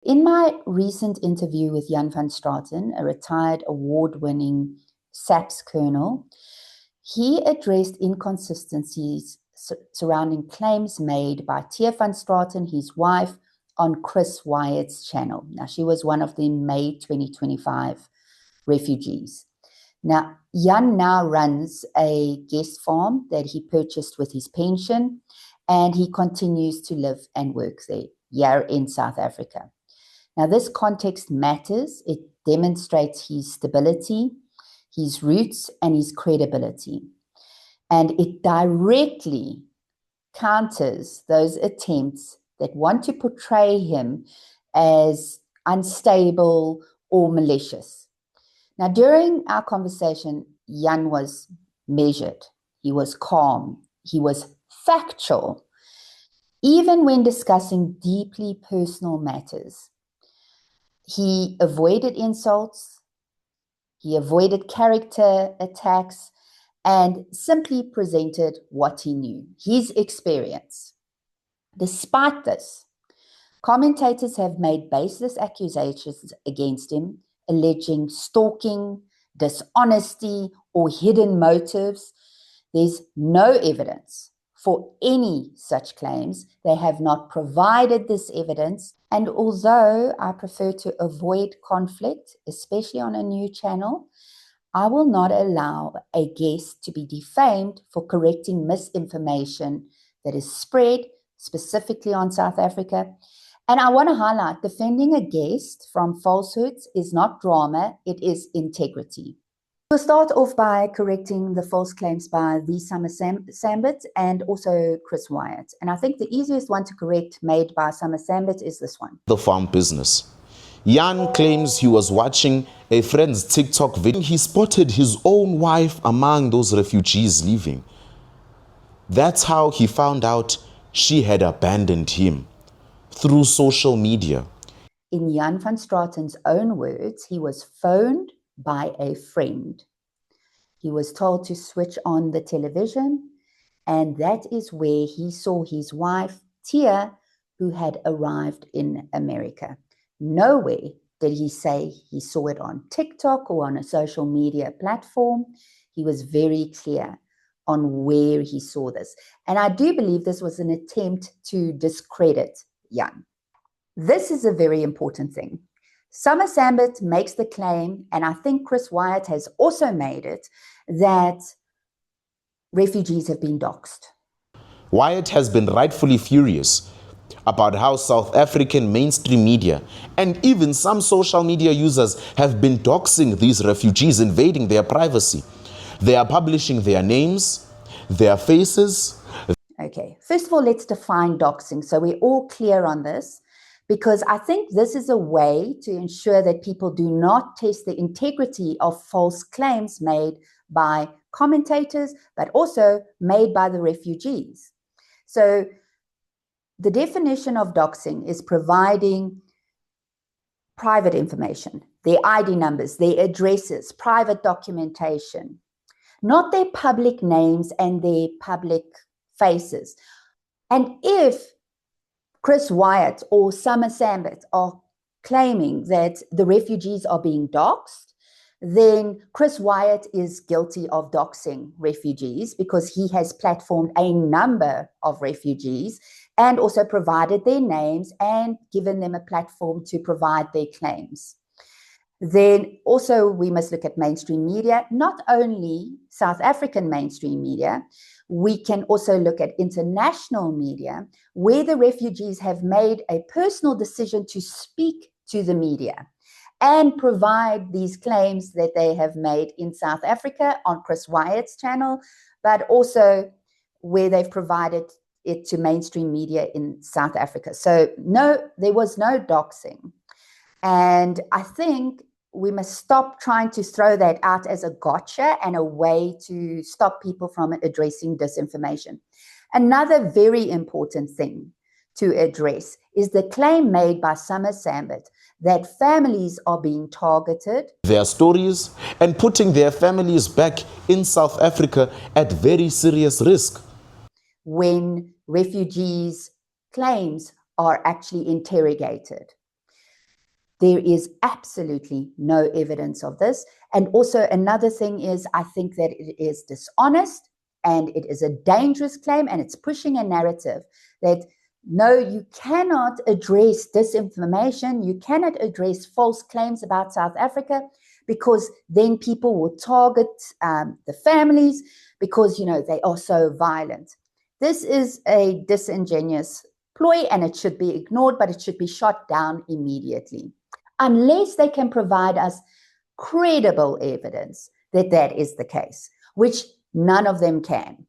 In my recent interview with Jan van Straten, a retired award-winning SAPS colonel, he addressed inconsistencies surrounding claims made by Thea van Straten, his wife, on Chris Wyatt's channel. Now, she was one of the May 2025 refugees. Now, Jan now runs a guest farm that he purchased with his pension, and he continues to live and work there, here in South Africa. Now, this context matters. It demonstrates his stability, his roots, and his credibility. And it directly counters those attempts that want to portray him as unstable or malicious. Now, during our conversation, Jan was measured, he was calm, he was factual, even when discussing deeply personal matters. He avoided insults, he avoided character attacks, and simply presented what he knew, his experience. Despite this, commentators have made baseless accusations against him, alleging stalking, dishonesty, or hidden motives. There's no evidence for any such claims. They have not provided this evidence. And although I prefer to avoid conflict, especially on a new channel, I will not allow a guest to be defamed for correcting misinformation that is spread specifically on South Africa. And I want to highlight, defending a guest from falsehoods is not drama, it is integrity. We'll start off by correcting the false claims by the Summer Sambit and also Chris Wyatt. And I think the easiest one to correct made by Summer Sambit is this one. The farm business. Jan claims he was watching a friend's TikTok video. He spotted his own wife among those refugees leaving. That's how he found out she had abandoned him, through social media. In Jan van Straten's own words, he was phoned by a friend. He was told to switch on the television, and that is where he saw his wife, Thea, who had arrived in America. Nowhere did he say he saw it on TikTok or on a social media platform. He was very clear on where he saw this. And I do believe this was an attempt to discredit Jan. This is a very important thing. Summer Sambit makes the claim, and I think Chris Wyatt has also made it, that refugees have been doxxed. Wyatt has been rightfully furious about how South African mainstream media and even some social media users have been doxing these refugees, invading their privacy. They are publishing their names, their faces. Okay, first of all, let's define doxing so we're all clear on this, because I think this is a way to ensure that people do not test the integrity of false claims made by commentators, but also made by the refugees. So the definition of doxing is providing private information, their ID numbers, their addresses, private documentation, not their public names and their public faces. And if Chris Wyatt or Summer Sambit are claiming that the refugees are being doxxed, then Chris Wyatt is guilty of doxing refugees because he has platformed a number of refugees and also provided their names and given them a platform to provide their claims. Then also we must look at mainstream media, not only South African mainstream media. We can also look at international media where the refugees have made a personal decision to speak to the media and provide these claims that they have made in South Africa on Chris Wyatt's channel, but also where they've provided it to mainstream media in South Africa. So no, there was no doxing. And I think we must stop trying to throw that out as a gotcha and a way to stop people from addressing disinformation. Another very important thing to address is the claim made by Summer Sambit that families are being targeted. Their stories and putting their families back in South Africa at very serious risk. When refugees' claims are actually interrogated. There is absolutely no evidence of this. And also another thing is, I think that it is dishonest and it is a dangerous claim, and it's pushing a narrative that no, you cannot address disinformation, you cannot address false claims about South Africa, because then people will target the families because, you know, they are so violent. This is a disingenuous ploy and it should be ignored, but it should be shot down immediately, unless they can provide us credible evidence that that is the case, which none of them can.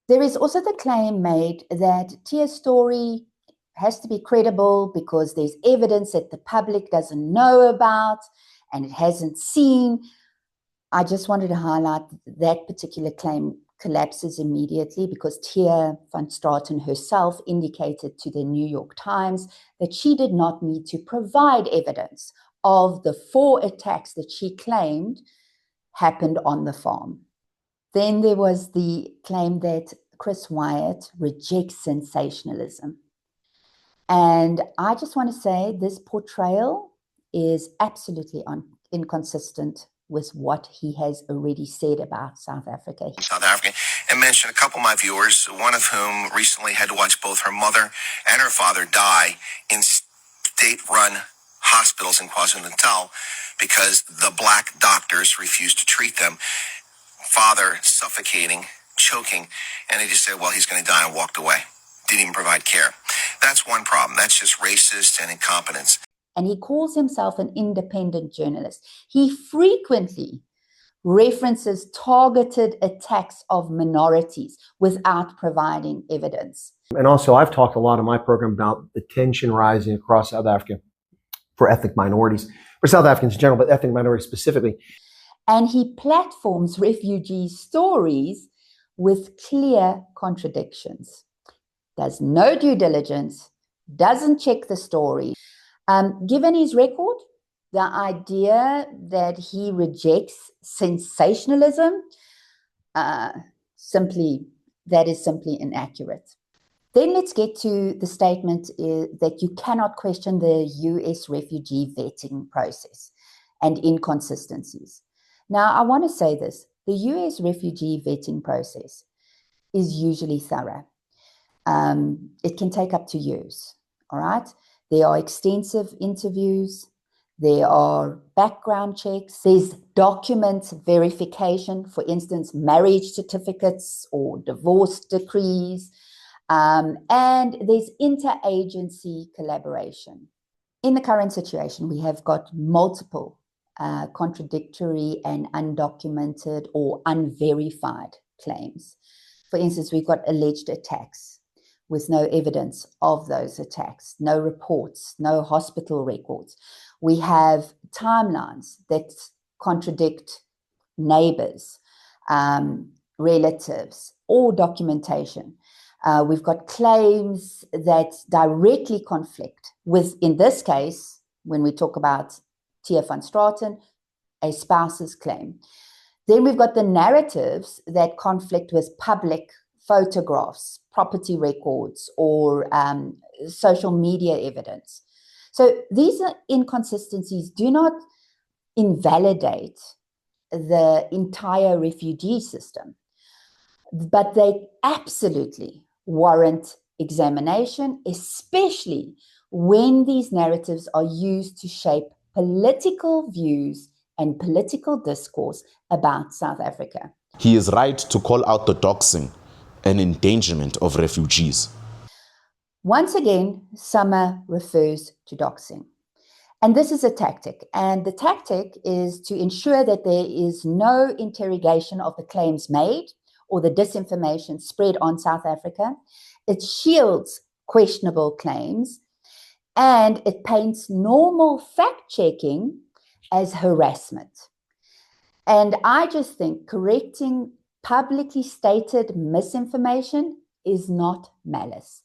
There is also the claim made that Tia's story has to be credible because there's evidence that the public doesn't know about and it hasn't seen. I just wanted to highlight that particular claim collapses immediately because Tia van Straten herself indicated to the New York Times that she did not need to provide evidence of the 4 attacks that she claimed happened on the farm. Then there was the claim that Chris Wyatt rejects sensationalism. And I just want to say this portrayal is absolutely inconsistent with what he has already said about South Africa. South Africa, and mention a couple of my viewers, one of whom recently had to watch both her mother and her father die in state-run hospitals in KwaZulu-Natal because the black doctors refused to treat them. Father suffocating, choking, and they just said, well, he's going to die, and walked away. Didn't even provide care. That's one problem. That's just racist and incompetence. And he calls himself an independent journalist. He frequently references targeted attacks of minorities without providing evidence. And also, I've talked a lot in my program about the tension rising across South Africa for ethnic minorities, for South Africans in general, but ethnic minorities specifically. And he platforms refugee stories with clear contradictions. Does no due diligence, doesn't check the story. Given his record, the idea that he rejects sensationalism, that is simply inaccurate. Then let's get to the statement that you cannot question the US refugee vetting process and inconsistencies. Now, I want to say this. The US refugee vetting process is usually thorough. It can take up to years, all right? There are extensive interviews. There are background checks. There's document verification, for instance, marriage certificates or divorce decrees. And there's interagency collaboration. In the current situation, we have got multiple contradictory and undocumented or unverified claims. For instance, we've got alleged attacks with no evidence of those attacks, no reports, no hospital records. We have timelines that contradict neighbors, relatives, or documentation. We've got claims that directly conflict with, in this case, when we talk about Tia van Straten, a spouse's claim. Then we've got the narratives that conflict with public photographs, property records, or social media evidence. So these inconsistencies do not invalidate the entire refugee system, but they absolutely warrant examination, especially when these narratives are used to shape political views and political discourse about South Africa. He is right to call out the doxing and endangerment of refugees. Once again, Summer refers to doxing. And this is a tactic. And the tactic is to ensure that there is no interrogation of the claims made or the disinformation spread on South Africa. It shields questionable claims and it paints normal fact-checking as harassment. And I just think correcting publicly stated misinformation is not malice.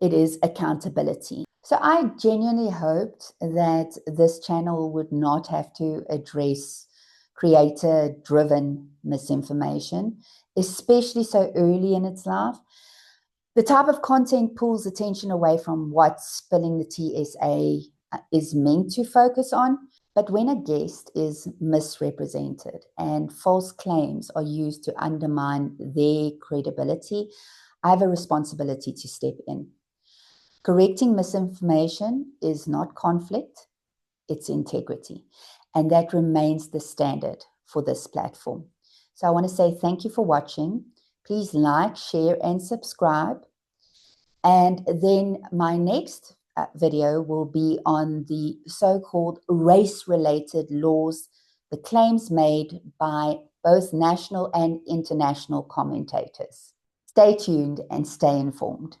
It is accountability. So I genuinely hoped that this channel would not have to address creator-driven misinformation, especially so early in its life. The type of content pulls attention away from what spilling the tea SA is meant to focus on. But when a guest is misrepresented and false claims are used to undermine their credibility, I have a responsibility to step in. Correcting misinformation is not conflict, it's integrity. And that remains the standard for this platform. So I want to say thank you for watching. Please like, share, and subscribe. And then my next video will be on the so-called race-related laws, the claims made by both national and international commentators. Stay tuned and stay informed.